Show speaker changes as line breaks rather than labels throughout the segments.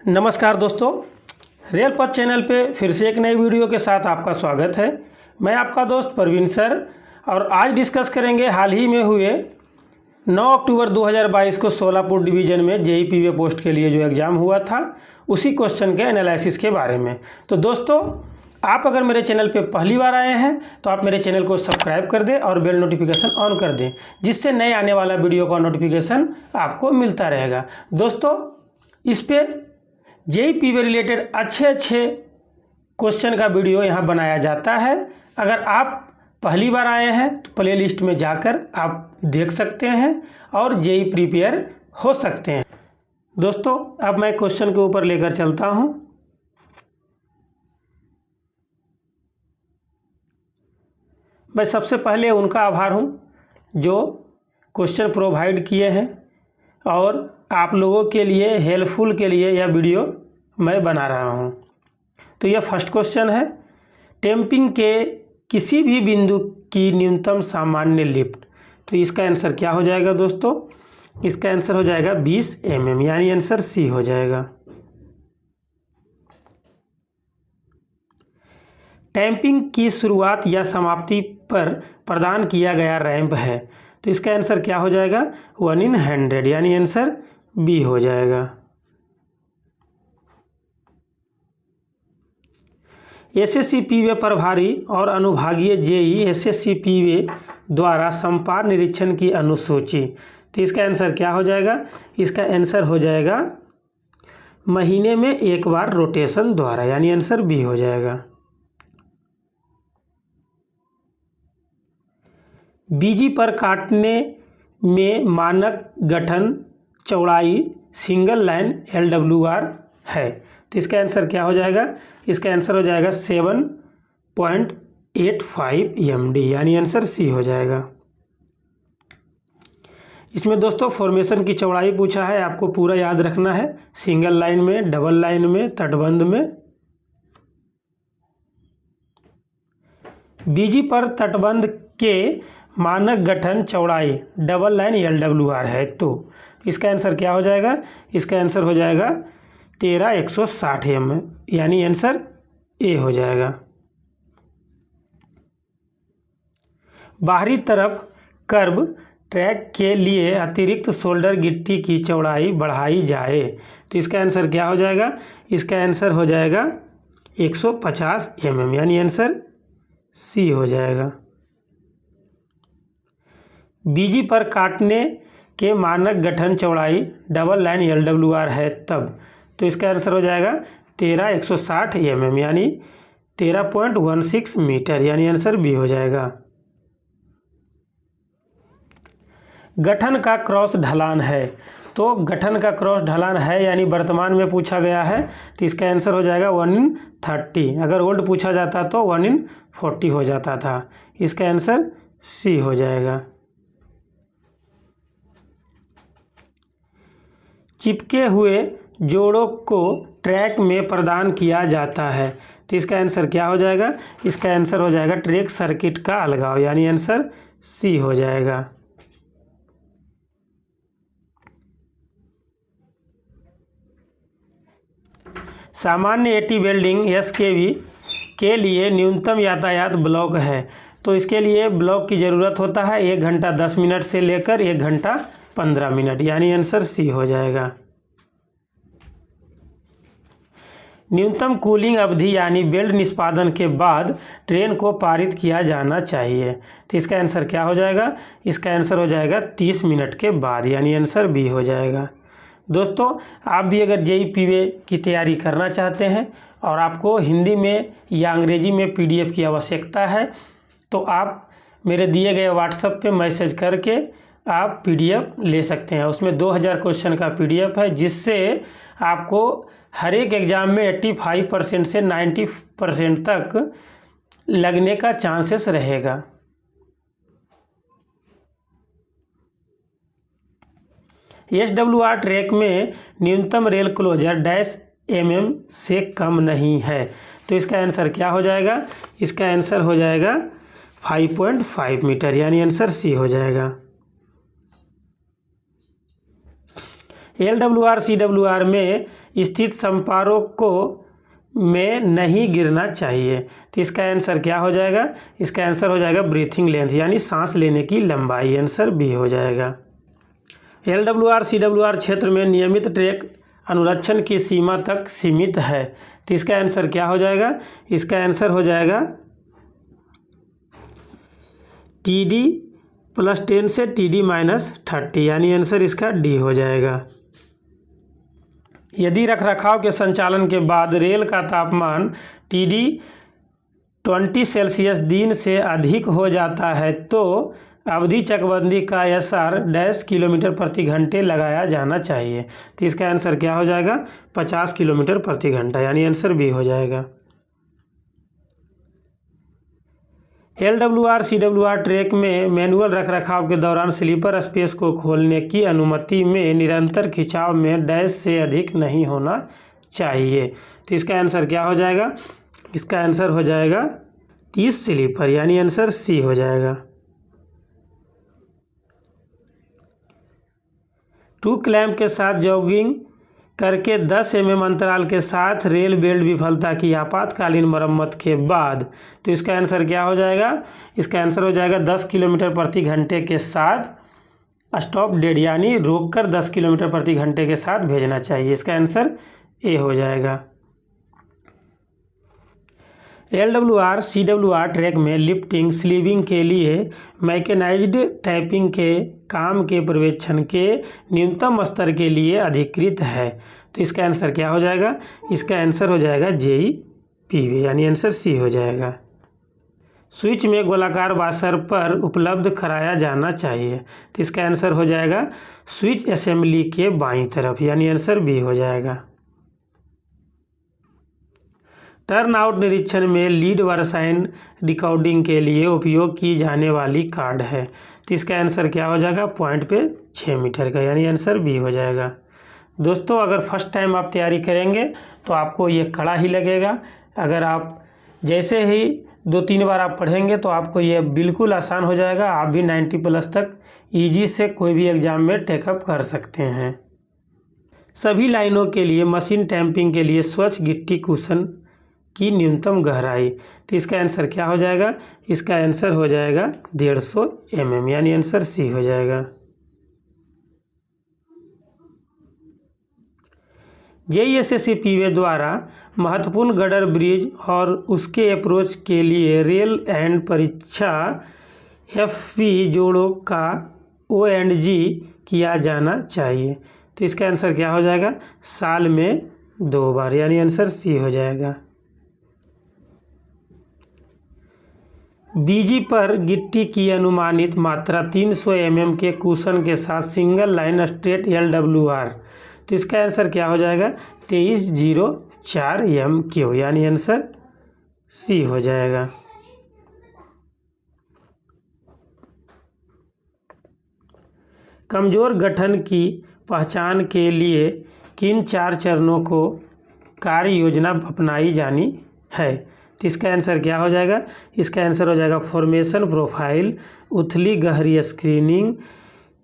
नमस्कार दोस्तों, रेल पथ चैनल पे फिर से एक नई वीडियो के साथ आपका स्वागत है। मैं आपका दोस्त परवीन सर और आज डिस्कस करेंगे हाल ही में हुए 9 अक्टूबर 2022 को सोलापुर डिवीज़न में जेईई पीवे पोस्ट के लिए जो एग्ज़ाम हुआ था उसी क्वेश्चन के एनालिसिस के बारे में। तो दोस्तों, आप अगर मेरे चैनल पे पहली बार आए हैं तो आप मेरे चैनल को सब्सक्राइब कर दें और बेल नोटिफिकेशन ऑन कर दें, जिससे नए आने वाला वीडियो का नोटिफिकेशन आपको मिलता रहेगा। दोस्तों, इस पे जेईई पीवे रिलेटेड अच्छे क्वेश्चन का वीडियो यहाँ बनाया जाता है। अगर आप पहली बार आए हैं तो प्ले लिस्ट में जाकर आप देख सकते हैं और जेईई प्रिपेयर हो सकते हैं। दोस्तों, अब मैं क्वेश्चन के ऊपर लेकर चलता हूँ। मैं सबसे पहले उनका आभार हूँ जो क्वेश्चन प्रोवाइड किए हैं और आप लोगों के लिए हेल्पफुल के लिए यह वीडियो मैं बना रहा हूँ। तो यह फर्स्ट क्वेश्चन है, टेम्पिंग के किसी भी बिंदु की न्यूनतम सामान्य लिफ्ट। तो इसका आंसर क्या हो जाएगा दोस्तों? इसका आंसर हो जाएगा 20 mm, यानी आंसर सी हो जाएगा। टैंपिंग की शुरुआत या समाप्ति पर प्रदान किया गया रैंप है। तो इसका आंसर क्या हो जाएगा? 1/100, यानी आंसर बी हो जाएगा। एसएससी पीवे प्रभारी और अनुभागीय जेईई एसएससी पीवे द्वारा संपार निरीक्षण की अनुसूची। तो इसका आंसर क्या हो जाएगा? इसका आंसर हो जाएगा महीने में एक बार रोटेशन द्वारा, यानी आंसर बी हो जाएगा। बीजी पर काटने में मानक गठन चौड़ाई सिंगल लाइन LWR है। तो इसका आंसर क्या हो जाएगा? इसका आंसर हो जाएगा 7.85 MD, यानी आंसर सी हो जाएगा। इसमें दोस्तों फॉर्मेशन की चौड़ाई पूछा है, आपको पूरा याद रखना है। सिंगल लाइन में, डबल लाइन में, तटबंध में। बीजी पर तटबंध के मानक गठन चौड़ाई डबल लाइन LWR है। तो इसका आंसर क्या हो जाएगा? इसका आंसर हो जाएगा 13/160 mm, यानी आंसर ए हो जाएगा। बाहरी तरफ कर्ब ट्रैक के लिए अतिरिक्त शोल्डर गिट्टी की चौड़ाई बढ़ाई जाए। तो इसका आंसर क्या हो जाएगा? इसका आंसर हो जाएगा 150 mm, यानी आंसर सी हो जाएगा। बीजी पर काटने के मानक गठन चौड़ाई डबल लाइन LWR है तब। तो इसका आंसर हो जाएगा 13/160 mm, यानी 13.16 मीटर, यानी आंसर बी हो जाएगा। गठन का क्रॉस ढलान है। तो गठन का क्रॉस ढलान है यानी वर्तमान में पूछा गया है, तो इसका आंसर हो जाएगा 1/30। अगर ओल्ड पूछा जाता तो 1/40 हो जाता था। इसका आंसर सी हो जाएगा। चिपके हुए जोड़ों को ट्रैक में प्रदान किया जाता है। तो इसका आंसर क्या हो जाएगा? इसका आंसर हो जाएगा ट्रैक सर्किट का अलगाव, यानी आंसर सी हो जाएगा। सामान्य एटी वेल्डिंग SKV के लिए न्यूनतम यातायात ब्लॉक है। तो इसके लिए ब्लॉक की ज़रूरत होता है 1 घंटा 10 मिनट से लेकर 1 घंटा 15 मिनट, यानी आंसर सी हो जाएगा। न्यूनतम कूलिंग अवधि यानी बेल्ट निष्पादन के बाद ट्रेन को पारित किया जाना चाहिए। तो इसका आंसर क्या हो जाएगा? इसका आंसर हो जाएगा 30 मिनट के बाद, यानी आंसर बी हो जाएगा। दोस्तों, आप भी अगर जेईई पीवे की तैयारी करना चाहते हैं और आपको हिंदी में या अंग्रेजी में PDF की आवश्यकता है तो आप मेरे दिए गए व्हाट्सएप पे मैसेज करके आप PDF ले सकते हैं। उसमें 2000 क्वेश्चन का PDF है, जिससे आपको हर एक एग्ज़ाम में 85% से 90% तक लगने का चांसेस रहेगा। SWR ट्रैक में न्यूनतम रेल क्लोजर -mm से कम नहीं है। तो इसका आंसर क्या हो जाएगा? इसका आंसर हो जाएगा 5.5 मीटर, यानी आंसर सी हो जाएगा। LWR CWR में स्थित संपारों को में नहीं गिरना चाहिए। तो इसका आंसर क्या हो जाएगा? इसका आंसर हो जाएगा ब्रीथिंग लेंथ, यानी सांस लेने की लंबाई। आंसर बी हो जाएगा। LWR CWR क्षेत्र में नियमित ट्रैक अनुरक्षण की सीमा तक सीमित है। तो इसका आंसर क्या हो जाएगा? इसका आंसर हो जाएगा TD +10 से TD -30, यानी आंसर इसका डी हो जाएगा। यदि रखरखाव के संचालन के बाद रेल का तापमान TD 20 सेल्सियस दिन से अधिक हो जाता है तो अवधि चकबंदी का SR डैश किलोमीटर प्रति घंटे लगाया जाना चाहिए। तो इसका आंसर क्या हो जाएगा? 50 किलोमीटर प्रति घंटा, यानी आंसर बी हो जाएगा। LWR CWR ट्रैक में मैनुअल रखरखाव के दौरान स्लीपर स्पेस को खोलने की अनुमति में निरंतर खिंचाव में डैश से अधिक नहीं होना चाहिए। तो इसका आंसर क्या हो जाएगा? इसका आंसर हो जाएगा 30 स्लीपर, यानी आंसर सी हो जाएगा। टू क्लैंप के साथ जॉगिंग करके 10 mm अंतराल के साथ रेल बेल्ट विफलता की आपातकालीन मरम्मत के बाद, तो इसका आंसर क्या हो जाएगा? इसका आंसर हो जाएगा 10 किलोमीटर प्रति घंटे के साथ स्टॉप डेड, यानी रोककर 10 किलोमीटर प्रति घंटे के साथ भेजना चाहिए। इसका आंसर ए हो जाएगा। LWR CWR ट्रैक में लिफ्टिंग स्लीविंग के लिए मैकेनाइज्ड टैपिंग के काम के पर्यवेक्षण के न्यूनतम स्तर के लिए अधिकृत है। तो इसका आंसर क्या हो जाएगा? इसका आंसर हो जाएगा JEPB, यानी आंसर सी हो जाएगा। स्विच में गोलाकार वाशर पर उपलब्ध कराया जाना चाहिए। तो इसका आंसर हो जाएगा स्विच असेंबली के बाईं तरफ, यानी आंसर बी हो जाएगा। टर्न आउट निरीक्षण में लीड व साइन रिकॉर्डिंग के लिए उपयोग की जाने वाली कार्ड है। तो इसका आंसर क्या हो जाएगा? पॉइंट पे 6 मीटर का, यानी आंसर बी हो जाएगा। दोस्तों, अगर फर्स्ट टाइम आप तैयारी करेंगे तो आपको ये कड़ा ही लगेगा। अगर आप जैसे ही 2-3 बार आप पढ़ेंगे तो आपको ये बिल्कुल आसान हो जाएगा। आप भी 90+ तक ईजी से कोई भी एग्ज़ाम में टेकअप कर सकते हैं। सभी लाइनों के लिए मशीन टैंपिंग के लिए स्वच्छ गिट्टी कुशन की न्यूनतम गहराई। तो इसका आंसर क्या हो जाएगा? इसका आंसर हो जाएगा 150 mm, यानी आंसर सी हो जाएगा। JESSC PIVE द्वारा महत्वपूर्ण गडर ब्रिज और उसके अप्रोच के लिए रेल एंड परीक्षा FP जोड़ों का O&G किया जाना चाहिए। तो इसका आंसर क्या हो जाएगा? साल में 2 बार, यानी आंसर सी हो जाएगा। BG पर गिट्टी की अनुमानित मात्रा 300 mm के कुशन के साथ सिंगल लाइन स्ट्रेट LWR। तो इसका आंसर क्या हो जाएगा? 2304 MQ, यानी आंसर सी हो जाएगा। कमजोर गठन की पहचान के लिए किन 4 चरणों को कार्य योजना अपनाई जानी है? तो इसका आंसर क्या हो जाएगा? इसका आंसर हो जाएगा फॉर्मेशन प्रोफाइल, उथली गहरी स्क्रीनिंग,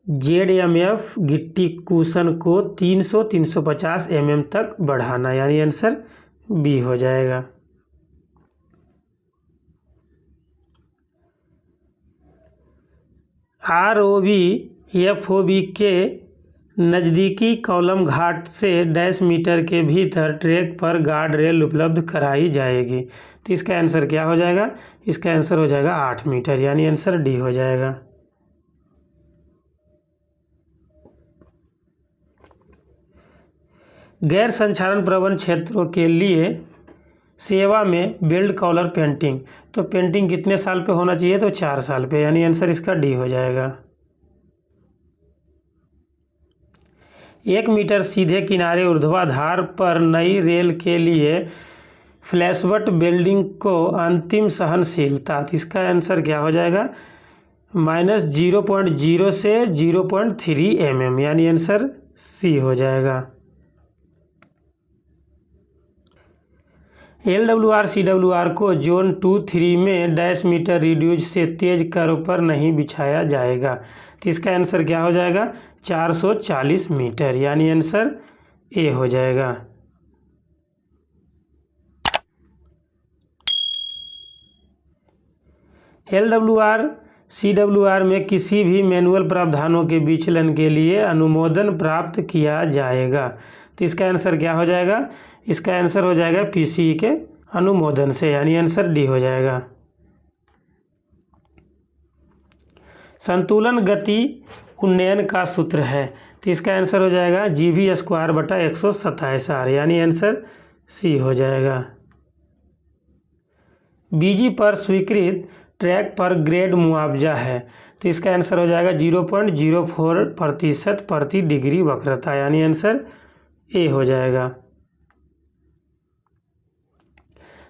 ZMF गिट्टी कुशन को 300-350 mm तक बढ़ाना, यानी आंसर बी हो जाएगा। ROV FOB के नज़दीकी कॉलम घाट से डैश मीटर के भीतर ट्रैक पर गार्ड रेल उपलब्ध कराई जाएगी। तो इसका आंसर क्या हो जाएगा? इसका आंसर हो जाएगा 8 मीटर, यानी आंसर डी हो जाएगा। गैर संचालन प्रवण क्षेत्रों के लिए सेवा में बेल्ट कॉलर पेंटिंग, तो पेंटिंग कितने साल पे होना चाहिए? तो 4 साल पे, यानी आंसर इसका डी हो जाएगा। 1 मीटर सीधे किनारे ऊर्ध्वाधर पर नई रेल के लिए फ्लैशबट बेल्डिंग को अंतिम सहनशीलता, तो इसका आंसर क्या हो जाएगा? -0.0 से 0.3 mm, यानी आंसर सी हो जाएगा। LWR CWR को जोन 2-3 में डैश मीटर रिड्यूज से तेज कर्व पर नहीं बिछाया जाएगा। तो इसका आंसर क्या हो जाएगा? 440 मीटर, यानी आंसर ए हो जाएगा। LWR CWR में किसी भी मैनुअल प्रावधानों के विचलन के लिए अनुमोदन प्राप्त किया जाएगा। तो इसका आंसर क्या हो जाएगा? इसका आंसर हो जाएगा PCE के अनुमोदन से, यानी आंसर डी हो जाएगा। संतुलन गति उन्नयन का सूत्र है, तो इसका आंसर हो जाएगा GB²/127R, यानी आंसर सी हो जाएगा। BG पर स्वीकृत ट्रैक पर ग्रेड मुआवजा है, तो इसका आंसर हो जाएगा 0.04% प्रति डिग्री वक्रता, यानी आंसर ए हो जाएगा।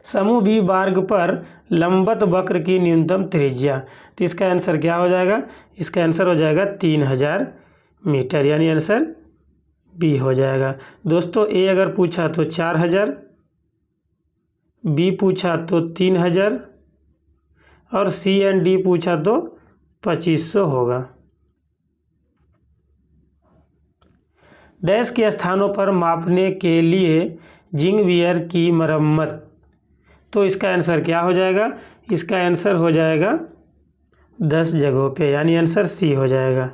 समूह बी मार्ग पर लंबवत वक्र की न्यूनतम त्रिज्या, तो इसका आंसर क्या हो जाएगा? इसका आंसर हो जाएगा 3000 मीटर, यानी आंसर बी हो जाएगा। दोस्तों ए अगर पूछा तो 4000, बी पूछा तो 3000 और सी एंड डी पूछा तो 2500 होगा। डैश के स्थानों पर मापने के लिए जिंग वियर की मरम्मत, तो इसका आंसर क्या हो जाएगा? इसका आंसर हो जाएगा 10 जगहों पे, यानी आंसर सी हो जाएगा।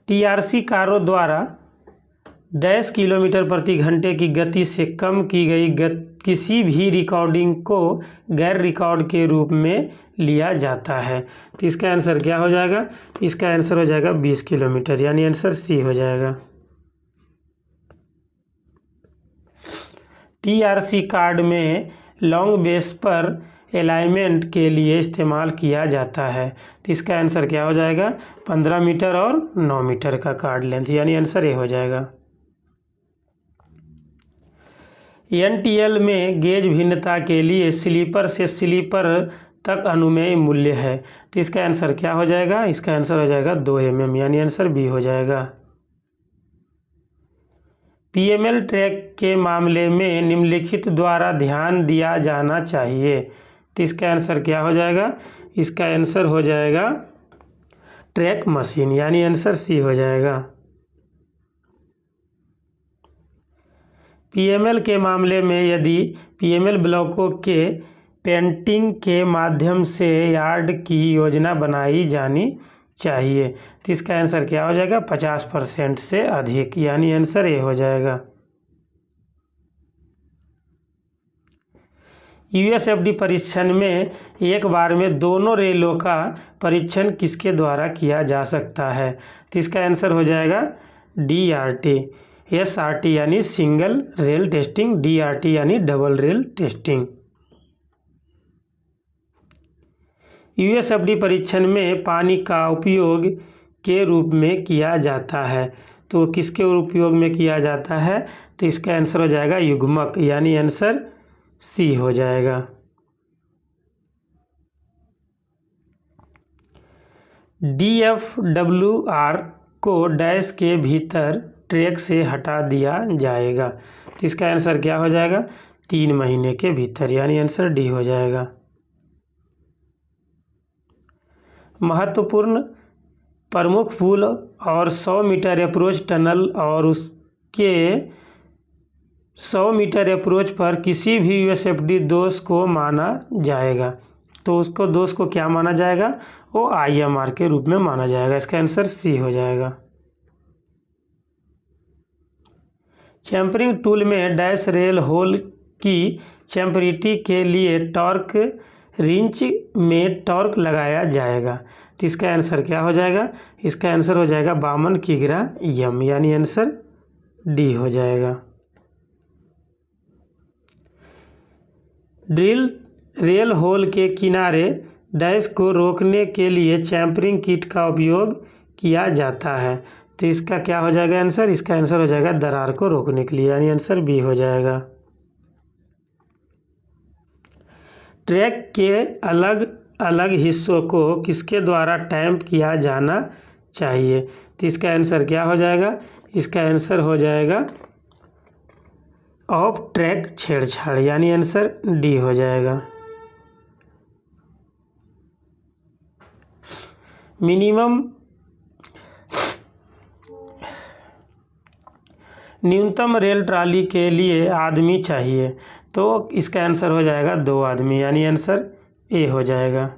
TRC कारों द्वारा डैश किलोमीटर प्रति घंटे की गति से कम की गई किसी भी रिकॉर्डिंग को गैर रिकॉर्ड के रूप में लिया जाता है, तो इसका आंसर क्या हो जाएगा? इसका आंसर हो जाएगा 20 किलोमीटर, यानी आंसर सी हो जाएगा। TRC कार्ड में लॉन्ग बेस पर अलाइनमेंट के लिए इस्तेमाल किया जाता है, तो इसका आंसर क्या हो जाएगा? 15 मीटर और 9 मीटर का कार्ड लेंथ, यानी आंसर ए हो जाएगा। NTL में गेज भिन्नता के लिए स्लीपर से स्लीपर तक अनुमेय मूल्य है, तो इसका आंसर क्या हो जाएगा? इसका आंसर हो जाएगा 2 mm, यानी आंसर बी हो जाएगा। PML ट्रैक के मामले में निम्नलिखित द्वारा ध्यान दिया जाना चाहिए, तो इसका आंसर क्या हो जाएगा? इसका आंसर हो जाएगा ट्रैक मशीन, यानी आंसर सी हो जाएगा। PML के मामले में यदि PML ब्लॉकों के पेंटिंग के माध्यम से यार्ड की योजना बनाई जानी चाहिए, तो इसका आंसर क्या हो जाएगा? 50% से अधिक, यानी आंसर ए हो जाएगा। USFD परीक्षण में एक बार में दोनों रेलों का परीक्षण किसके द्वारा किया जा सकता है, तो इसका आंसर हो जाएगा DRT। SRT यानी सिंगल रेल टेस्टिंग, DRT यानी डबल रेल टेस्टिंग। USFD परीक्षण में पानी का उपयोग के रूप में किया जाता है, तो किसके उपयोग में किया जाता है? तो इसका आंसर हो जाएगा युग्मक, यानी आंसर सी हो जाएगा। DFWR को डैश के भीतर ट्रैक से हटा दिया जाएगा, तो इसका आंसर क्या हो जाएगा? 3 महीने के भीतर, यानी आंसर डी हो जाएगा। महत्वपूर्ण प्रमुख पुल और 100 मीटर अप्रोच टनल और उसके 100 मीटर अप्रोच पर किसी भी USFD दोष को माना जाएगा, तो उसको दोष को क्या माना जाएगा? वो IMR के रूप में माना जाएगा, इसका आंसर सी हो जाएगा। चैम्फरिंग टूल में डैश रेल होल की चैम्फरिटी के लिए टॉर्क रिंच में टॉर्क लगाया जाएगा, तो इसका आंसर क्या हो जाएगा? इसका आंसर हो जाएगा 52 किग्रा यम, यानी आंसर डी हो जाएगा। ड्रिल रेल होल के किनारे डैश को रोकने के लिए चैम्फरिंग किट का उपयोग किया जाता है, तो इसका क्या हो जाएगा आंसर? इसका आंसर हो जाएगा दरार को रोकने के लिए, यानी आंसर बी हो जाएगा। ट्रैक के अलग अलग हिस्सों को किसके द्वारा टैंप किया जाना चाहिए, तो इसका आंसर क्या हो जाएगा? इसका आंसर हो जाएगा ऑफ ट्रैक छेड़छाड़, यानी आंसर डी हो जाएगा। मिनिमम न्यूनतम रेल ट्राली के लिए आदमी चाहिए, तो इसका आंसर हो जाएगा 2 आदमी, यानी आंसर ए हो जाएगा।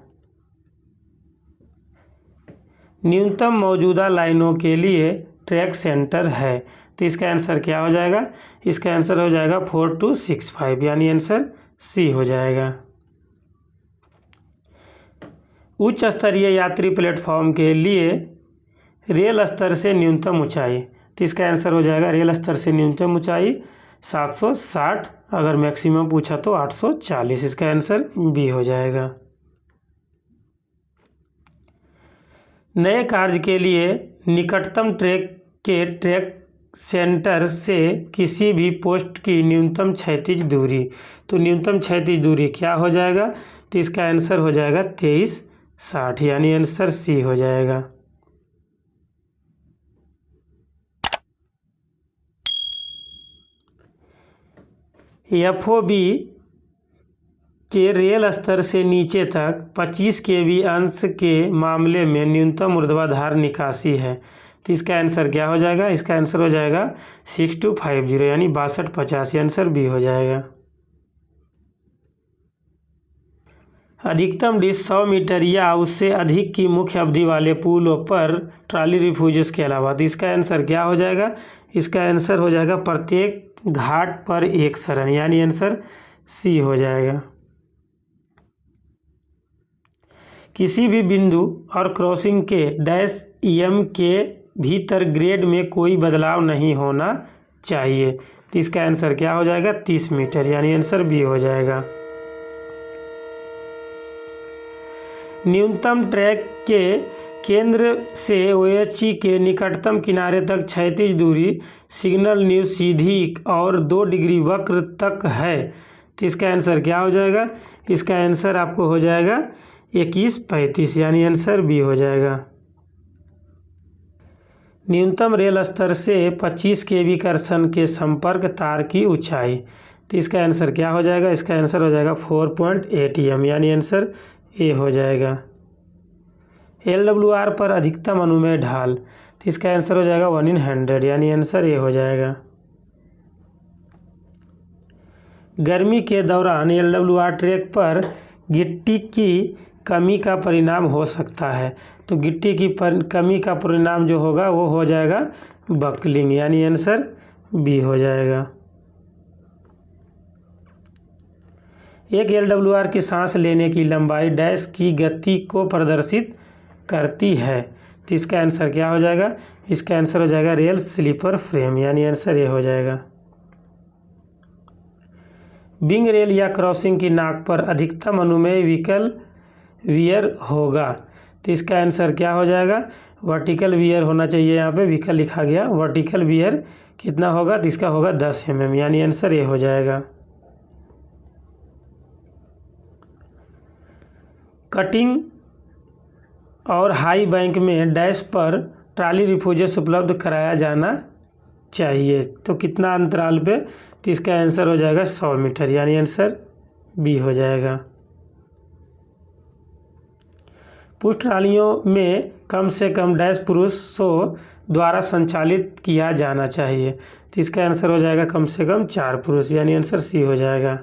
न्यूनतम मौजूदा लाइनों के लिए ट्रैक सेंटर है, तो इसका आंसर क्या हो जाएगा? इसका आंसर हो जाएगा 4265, यानी आंसर सी हो जाएगा। उच्च स्तरीय यात्री प्लेटफॉर्म के लिए रेल स्तर से न्यूनतम ऊंचाई, तो इसका आंसर हो जाएगा रेल स्तर से न्यूनतम ऊंचाई 760, अगर मैक्सिमम पूछा तो 840, इसका आंसर बी हो जाएगा। नए कार्य के लिए निकटतम ट्रैक सेंटर से किसी भी पोस्ट की न्यूनतम क्षैतिज दूरी, तो न्यूनतम क्षैतिज दूरी क्या हो जाएगा? तो इसका आंसर हो जाएगा 2360, यानी आंसर सी हो जाएगा। एफओबी के रेल स्तर से नीचे तक 25 kV अंश के मामले में न्यूनतम ऊर्ध्वाधर निकासी है, तो इसका आंसर क्या हो जाएगा? इसका आंसर हो जाएगा 6250, यानी 6250, आंसर बी हो जाएगा। अधिकतम डिश 100 मीटर या उससे अधिक की मुख्य अवधि वाले पुलों पर ट्रॉली रिफ्यूजेस के अलावा, तो इसका आंसर क्या हो जाएगा? इसका आंसर हो जाएगा प्रत्येक घाट पर एक शरण, यानी आंसर सी हो जाएगा। किसी भी बिंदु और क्रॉसिंग के डैश EM के भीतर ग्रेड में कोई बदलाव नहीं होना चाहिए, तो इसका आंसर क्या हो जाएगा? 30 मीटर, यानी आंसर बी हो जाएगा। न्यूनतम ट्रैक के केंद्र से OHE के निकटतम किनारे तक क्षैतिज दूरी सिग्नल न्यू सीधी और 2 डिग्री वक्र तक है, तो इसका आंसर क्या हो जाएगा? इसका आंसर आपको हो जाएगा 2135, यानी आंसर बी हो जाएगा। न्यूनतम रेल स्तर से 25 kV कर्षण के संपर्क तार की ऊंचाई, तो इसका आंसर क्या हो जाएगा? इसका आंसर हो जाएगा 4.8 m, यानी आंसर ए हो जाएगा। LWR पर अधिकतम अनुमेय ढाल, तो इसका आंसर हो जाएगा 1/100, यानी आंसर ए हो जाएगा। गर्मी के दौरान LWR ट्रैक पर गिट्टी की कमी का परिणाम हो सकता है, तो गिट्टी की कमी का परिणाम जो होगा वो हो जाएगा बकलिंग, यानी आंसर बी हो जाएगा। एक LWR की सांस लेने की लंबाई डैश की गति को प्रदर्शित करती है, तो इसका आंसर क्या हो जाएगा? इसका आंसर हो जाएगा रेल स्लीपर फ्रेम, यानी आंसर ए हो जाएगा। बिंग रेल या क्रॉसिंग की नाक पर अधिकतम अनुमेय व्हीकल वियर होगा, तो इसका आंसर क्या हो जाएगा? वर्टिकल वियर होना चाहिए, यहाँ पे व्हीकल लिखा गया, वर्टिकल वियर कितना होगा? तो इसका होगा 10 mm, यानी आंसर ए हो जाएगा। कटिंग और हाई बैंक में डैश पर ट्रॉली रिफ्यूजेस उपलब्ध कराया जाना चाहिए, तो कितना अंतराल पे? तो इसका आंसर हो जाएगा 100 मीटर, यानी आंसर बी हो जाएगा। पुश ट्रॉलियों में कम से कम डैश पुरुषों द्वारा संचालित किया जाना चाहिए, तो इसका आंसर हो जाएगा कम से कम 4 पुरुष, यानी आंसर सी हो जाएगा।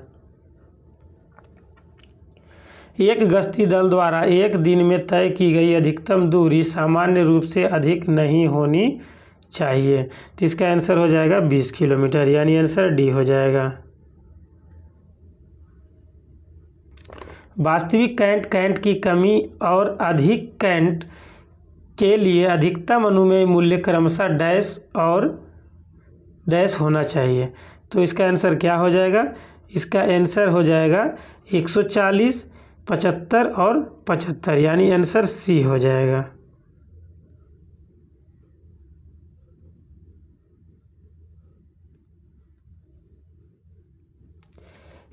एक गश्ती दल द्वारा एक दिन में तय की गई अधिकतम दूरी सामान्य रूप से अधिक नहीं होनी चाहिए, तो इसका आंसर हो जाएगा 20 किलोमीटर, यानी आंसर डी हो जाएगा। वास्तविक कैंट की कमी और अधिक कैंट के लिए अधिकतम अनुमेय मूल्य क्रमशः डैश और डैश होना चाहिए, तो इसका आंसर क्या हो जाएगा? इसका आंसर हो जाएगा 140, 75 और 75, यानी आंसर सी हो जाएगा।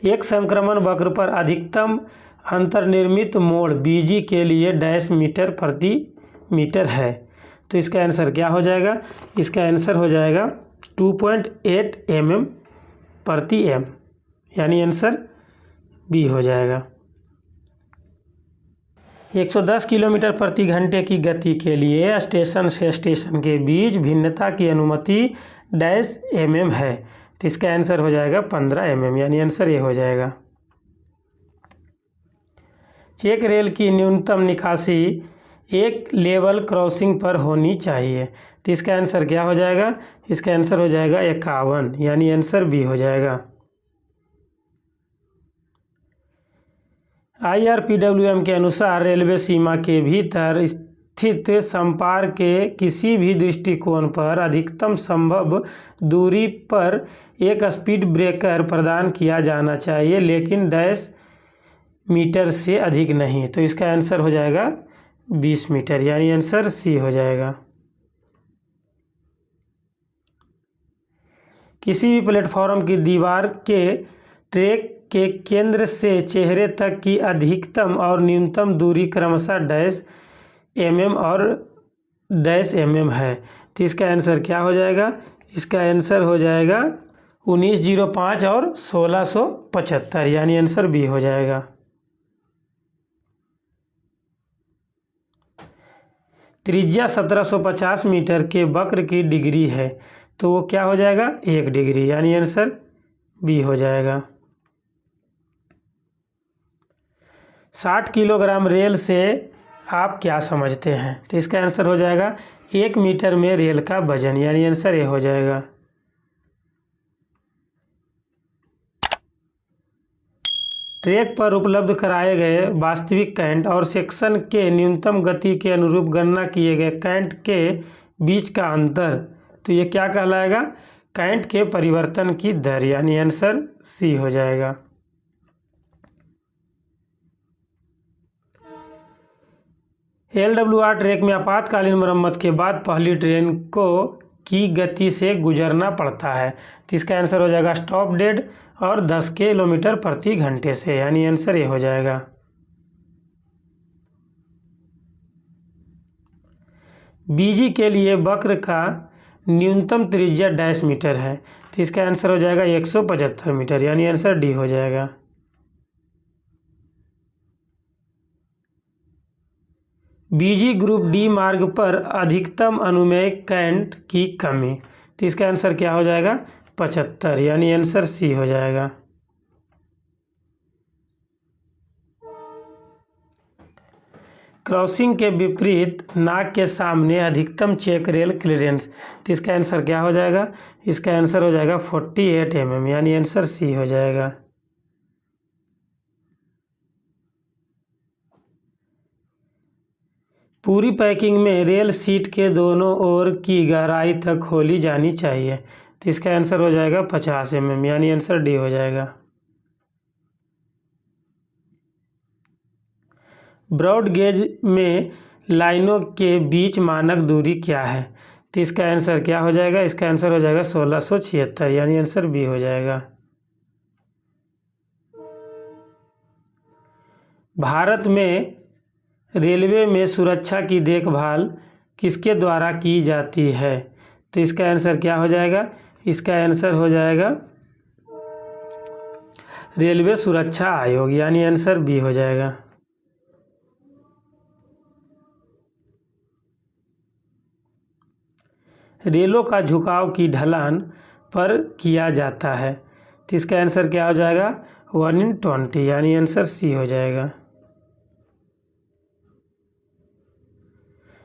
एक संक्रमण वक्र पर अधिकतम अंतर्निर्मित मोड़ BG के लिए डैश मीटर प्रति मीटर है, तो इसका आंसर क्या हो जाएगा? इसका आंसर हो जाएगा 2.8 mm प्रति m, यानी आंसर बी हो जाएगा। 110 किलोमीटर प्रति घंटे की गति के लिए स्टेशन से स्टेशन के बीच भिन्नता की अनुमति डैश mm है, तो इसका आंसर हो जाएगा 15 mm, यानी आंसर ये हो जाएगा। चेक रेल की न्यूनतम निकासी एक लेवल क्रॉसिंग पर होनी चाहिए, तो इसका आंसर क्या हो जाएगा? इसका आंसर हो जाएगा 51, यानी आंसर बी हो जाएगा। IRPWM के अनुसार रेलवे सीमा के भीतर स्थित संपार्क के किसी भी दृष्टिकोण पर अधिकतम संभव दूरी पर एक स्पीड ब्रेकर प्रदान किया जाना चाहिए, लेकिन डैश मीटर से अधिक नहीं। तो इसका आंसर हो जाएगा 20 मीटर, यानी आंसर सी हो जाएगा। किसी भी प्लेटफॉर्म की दीवार के ट्रैक के केंद्र से चेहरे तक की अधिकतम और न्यूनतम दूरी क्रमशः डैश mm और डैश mm है, तो इसका आंसर क्या हो जाएगा? इसका आंसर हो जाएगा 1905 और 1675, यानी आंसर बी हो जाएगा। त्रिज्या 1750 मीटर के वक्र की डिग्री है, तो वो क्या हो जाएगा? 1 डिग्री, यानी आंसर बी हो जाएगा। 60 किलोग्राम रेल से आप क्या समझते हैं? तो इसका आंसर हो जाएगा 1 मीटर में रेल का वजन, यानी आंसर ए हो जाएगा। ट्रैक पर उपलब्ध कराए गए वास्तविक करंट और सेक्शन के न्यूनतम गति के अनुरूप गणना किए गए करंट के बीच का अंतर, तो ये क्या कहलाएगा? करंट के परिवर्तन की दर, यानी आंसर सी हो जाएगा। LWR ट्रैक में आपातकालीन मरम्मत के बाद पहली ट्रेन को की गति से गुजरना पड़ता है, तो इसका आंसर हो जाएगा स्टॉप डेड और 10 किलोमीटर प्रति घंटे से, यानी आंसर ये हो जाएगा। बीजी के लिए वक्र का न्यूनतम त्रिज्या डैश मीटर है, तो इसका आंसर हो जाएगा 175 मीटर, यानी आंसर डी हो जाएगा। बीजी ग्रुप डी मार्ग पर अधिकतम अनुमेय करंट की कमी, तो इसका आंसर क्या हो जाएगा? 75, यानी आंसर सी हो जाएगा। क्रॉसिंग के विपरीत नाक के सामने अधिकतम चेक रेल क्लियरेंस, तो इसका आंसर क्या हो जाएगा? इसका आंसर हो जाएगा 48 mm, यानी आंसर सी हो जाएगा। पूरी पैकिंग में रेल सीट के दोनों ओर की गहराई तक खोली जानी चाहिए, तो इसका आंसर हो जाएगा 50 mm, यानी आंसर डी हो जाएगा। ब्रॉड गेज में लाइनों के बीच मानक दूरी क्या है? तो इसका आंसर क्या हो जाएगा? इसका आंसर हो जाएगा 1676, यानी आंसर बी हो जाएगा। भारत में रेलवे में सुरक्षा की देखभाल किसके द्वारा की जाती है? तो इसका आंसर क्या हो जाएगा? इसका आंसर हो जाएगा रेलवे सुरक्षा आयोग, यानी आंसर बी हो जाएगा। रेलों का झुकाव की ढलान पर किया जाता है, तो इसका आंसर क्या हो जाएगा? 1/20, यानी आंसर सी हो जाएगा।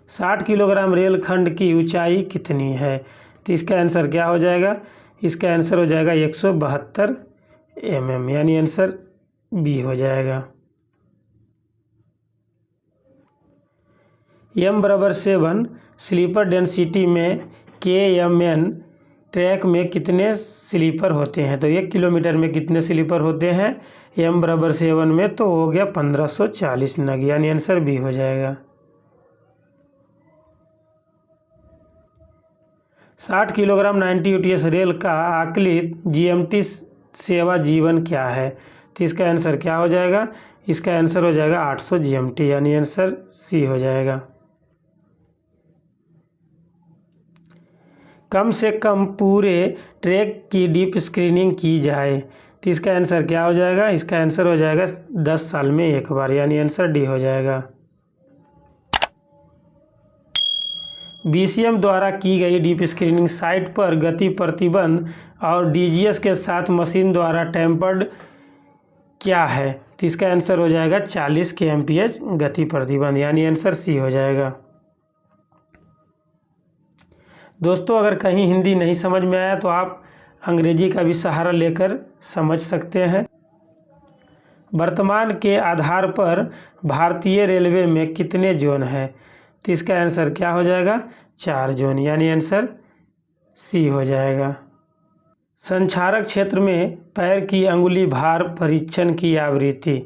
60 किलोग्राम रेल खंड की ऊंचाई कितनी है? तो इसका आंसर क्या हो जाएगा? इसका आंसर हो जाएगा 172 mm, यानी आंसर बी हो जाएगा। m/7 स्लीपर डेंसिटी में KMN ट्रैक में कितने स्लीपर होते हैं? तो 1 किलोमीटर में कितने स्लीपर होते हैं m/7 में? तो हो गया 1540 नग, यानी आंसर बी हो जाएगा। 60 किलोग्राम 90 UTS रेल का आकलित GMT सेवा जीवन क्या है? तो इसका आंसर क्या हो जाएगा? इसका आंसर हो जाएगा 800 GMT, यानी आंसर सी हो जाएगा। कम से कम पूरे ट्रैक की डीप स्क्रीनिंग की जाए, तो इसका आंसर क्या हो जाएगा? इसका आंसर हो जाएगा 10 साल में एक बार, यानी आंसर डी हो जाएगा। बीसीएम द्वारा की गई डीप स्क्रीनिंग साइट पर गति प्रतिबंध और डीजीएस के साथ मशीन द्वारा टेम्पर्ड क्या है? तो इसका आंसर हो जाएगा 40 kmph गति प्रतिबंध, यानी आंसर सी हो जाएगा। दोस्तों, अगर कहीं हिंदी नहीं समझ में आया तो आप अंग्रेजी का भी सहारा लेकर समझ सकते हैं। वर्तमान के आधार पर भारतीय रेलवे में कितने जोन हैं? तो इसका आंसर क्या हो जाएगा? 4 जोन, यानी आंसर सी हो जाएगा। संचारक क्षेत्र में पैर की अंगुली भार परीक्षण की आवृत्ति,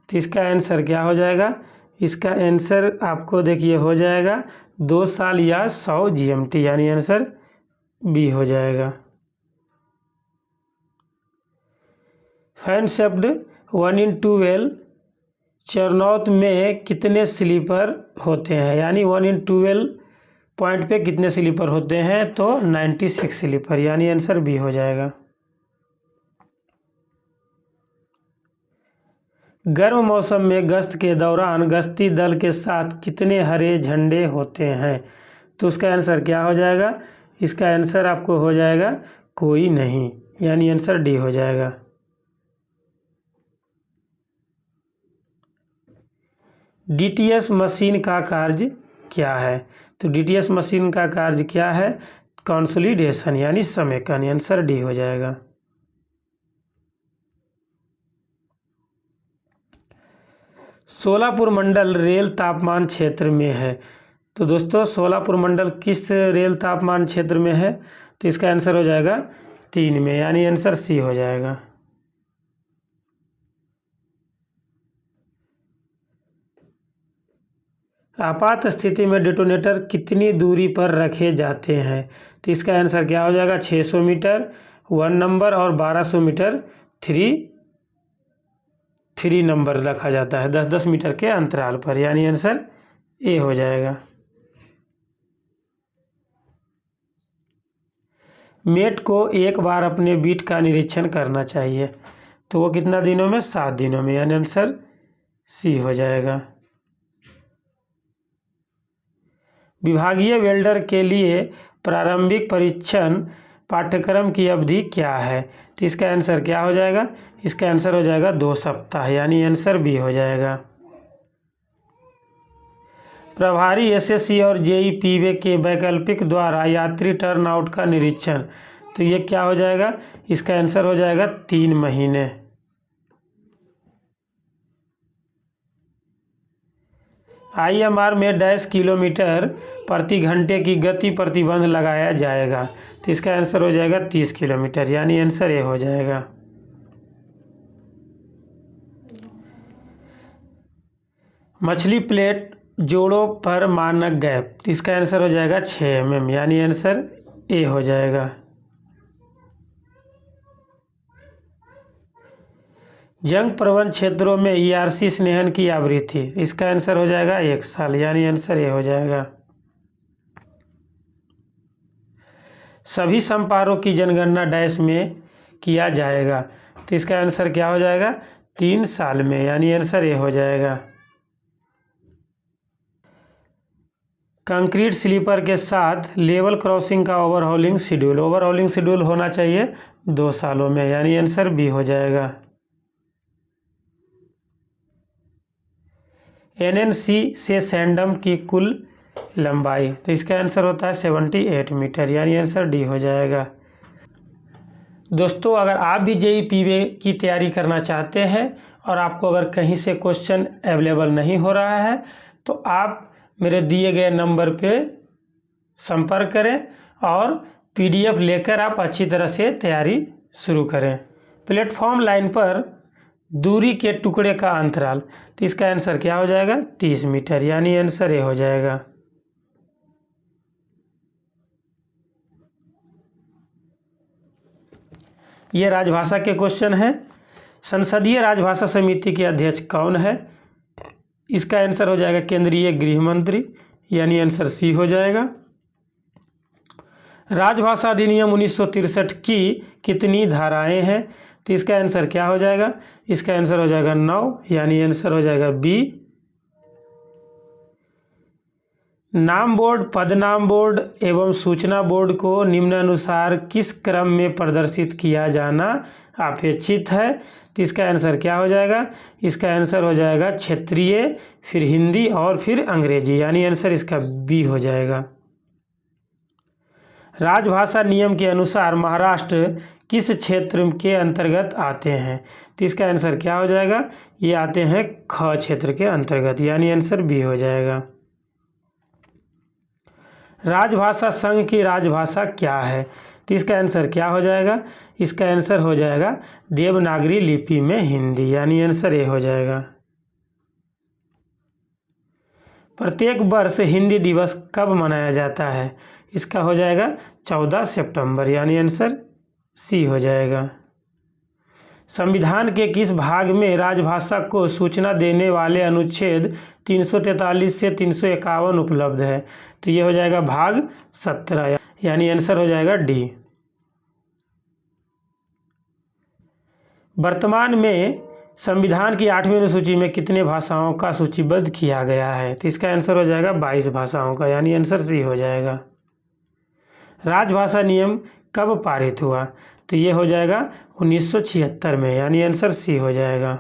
तो इसका आंसर क्या हो जाएगा? इसका आंसर आपको देखिए हो जाएगा 2 साल या 100 GMT, यानी आंसर बी हो जाएगा। फैन शेप्ड 1/12 चरनौत में कितने स्लीपर होते हैं? यानी 1/12 पॉइंट पे कितने स्लीपर होते हैं? तो 96 स्लीपर, यानी आंसर बी हो जाएगा। गर्म मौसम में गश्त के दौरान गश्ती दल के साथ कितने हरे झंडे होते हैं? तो उसका आंसर क्या हो जाएगा? इसका आंसर आपको हो जाएगा कोई नहीं, यानी आंसर डी हो जाएगा। डीटीएस मशीन का कार्य क्या है? तो डीटीएस मशीन का कार्य क्या है? कंसोलिडेशन, यानी समेकन, आंसर डी हो जाएगा। सोलापुर मंडल रेल तापमान क्षेत्र में है। तो दोस्तों, सोलापुर मंडल किस रेल तापमान क्षेत्र में है? तो इसका आंसर हो जाएगा 3 में, यानी आंसर सी हो जाएगा। आपात स्थिति में डेटोनेटर कितनी दूरी पर रखे जाते हैं? तो इसका आंसर क्या हो जाएगा? 600 मीटर 1 नंबर और 1200 मीटर 3 नंबर रखा जाता है 10-10 मीटर के अंतराल पर, यानी आंसर ए हो जाएगा। मेट को एक बार अपने बीट का निरीक्षण करना चाहिए, तो वो कितना दिनों में? 7 दिनों में, यानी आंसर सी हो जाएगा। विभागीय वेल्डर के लिए प्रारंभिक परीक्षण पाठ्यक्रम की अवधि क्या है? तो इसका आंसर क्या हो जाएगा? इसका आंसर हो जाएगा 2 सप्ताह, यानी आंसर बी हो जाएगा। प्रभारी एसएससी और जेई पीवे के वैकल्पिक द्वारा यात्री टर्नआउट का निरीक्षण, तो ये क्या हो जाएगा? इसका आंसर हो जाएगा 3 महीने। आईएमआर में डैश किलोमीटर प्रति घंटे की गति प्रतिबंध लगाया जाएगा, तो इसका आंसर हो जाएगा 30 किलोमीटर, यानी आंसर ए हो जाएगा। मछली प्लेट जोड़ों पर मानक गैप, तो इसका आंसर हो जाएगा 6 mm, यानी आंसर ए हो जाएगा। जंग प्रवण क्षेत्रों में ईआरसी स्नेहन की आवृत्ति, इसका आंसर हो जाएगा 1 साल, यानी आंसर ए हो जाएगा। सभी संपारों की जनगणना डैश में किया जाएगा, तो इसका आंसर क्या हो जाएगा? 3 साल में, यानी आंसर ए हो जाएगा। कंक्रीट स्लीपर के साथ लेवल क्रॉसिंग का ओवरहॉलिंग शेड्यूल होना चाहिए 2 सालों में, यानी आंसर बी हो जाएगा। एनएनसी से सैंडम की कुल लंबाई, तो इसका आंसर होता है 78 मीटर, यानी आंसर डी हो जाएगा। दोस्तों, अगर आप भी जेईई पीवे की तैयारी करना चाहते हैं और आपको अगर कहीं से क्वेश्चन अवेलेबल नहीं हो रहा है, तो आप मेरे दिए गए नंबर पे संपर्क करें और पीडीएफ लेकर आप अच्छी तरह से तैयारी शुरू करें। प्लेटफॉर्म लाइन पर दूरी के टुकड़े का अंतराल, तो इसका आंसर क्या हो जाएगा? 30 मीटर, यानी आंसर ए हो जाएगा। ये राजभाषा के क्वेश्चन हैं। संसदीय राजभाषा समिति के अध्यक्ष कौन है? इसका आंसर हो जाएगा केंद्रीय गृह मंत्री, यानी आंसर सी हो जाएगा। राजभाषा अधिनियम 1963 की कितनी धाराएं हैं? तो इसका आंसर क्या हो जाएगा? इसका आंसर हो जाएगा 9, यानी आंसर हो जाएगा बी। नाम बोर्ड, पदनाम बोर्ड एवं सूचना बोर्ड को निम्नानुसार किस क्रम में प्रदर्शित किया जाना अपेक्षित है? तो इसका आंसर क्या हो जाएगा? इसका आंसर हो जाएगा क्षेत्रीय, फिर हिंदी और फिर अंग्रेजी, यानी आंसर इसका बी हो जाएगा। राजभाषा नियम के अनुसार महाराष्ट्र किस क्षेत्र के अंतर्गत आते हैं? तो इसका आंसर क्या हो जाएगा? ये आते हैं ख क्षेत्र के अंतर्गत, यानी आंसर बी हो जाएगा। राजभाषा संघ की राजभाषा क्या है? तो इसका आंसर क्या हो जाएगा? इसका आंसर हो जाएगा देवनागरी लिपि में हिंदी, यानी आंसर ए हो जाएगा। प्रत्येक वर्ष हिंदी दिवस कब मनाया जाता है? इसका हो जाएगा 14 सितंबर, यानी आंसर सी हो जाएगा। संविधान के किस भाग में राजभाषा को सूचना देने वाले अनुच्छेद 343 से 351 उपलब्ध है? तो ये हो जाएगा भाग 17, यानी आंसर हो जाएगा डी। वर्तमान में संविधान की 8वीं अनुसूची में कितने भाषाओं का सूचीबद्ध किया गया है? तो इसका आंसर हो जाएगा 22 भाषाओं का, यानी आंसर सी हो जाएगा। राजभाषा नियम कब पारित हुआ? तो ये हो जाएगा 1976 में, यानी आंसर सी हो जाएगा।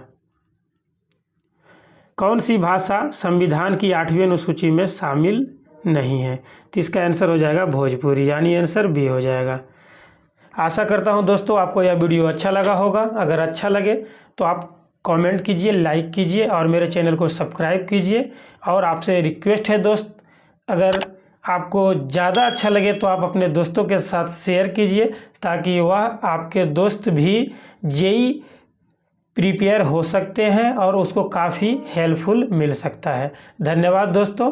कौन सी भाषा संविधान की 8वीं अनुसूची में शामिल नहीं है? तो इसका आंसर हो जाएगा भोजपुरी, यानी आंसर बी हो जाएगा। आशा करता हूं दोस्तों आपको यह वीडियो अच्छा लगा होगा। अगर अच्छा लगे तो आप कमेंट कीजिए, लाइक कीजिए और मेरे चैनल को सब्सक्राइब कीजिए। और आपसे रिक्वेस्ट है दोस्त, अगर आपको ज़्यादा अच्छा लगे तो आप अपने दोस्तों के साथ शेयर कीजिए, ताकि वह आपके दोस्त भी जेईई प्रिपेयर हो सकते हैं और उसको काफ़ी हेल्पफुल मिल सकता है। धन्यवाद दोस्तों।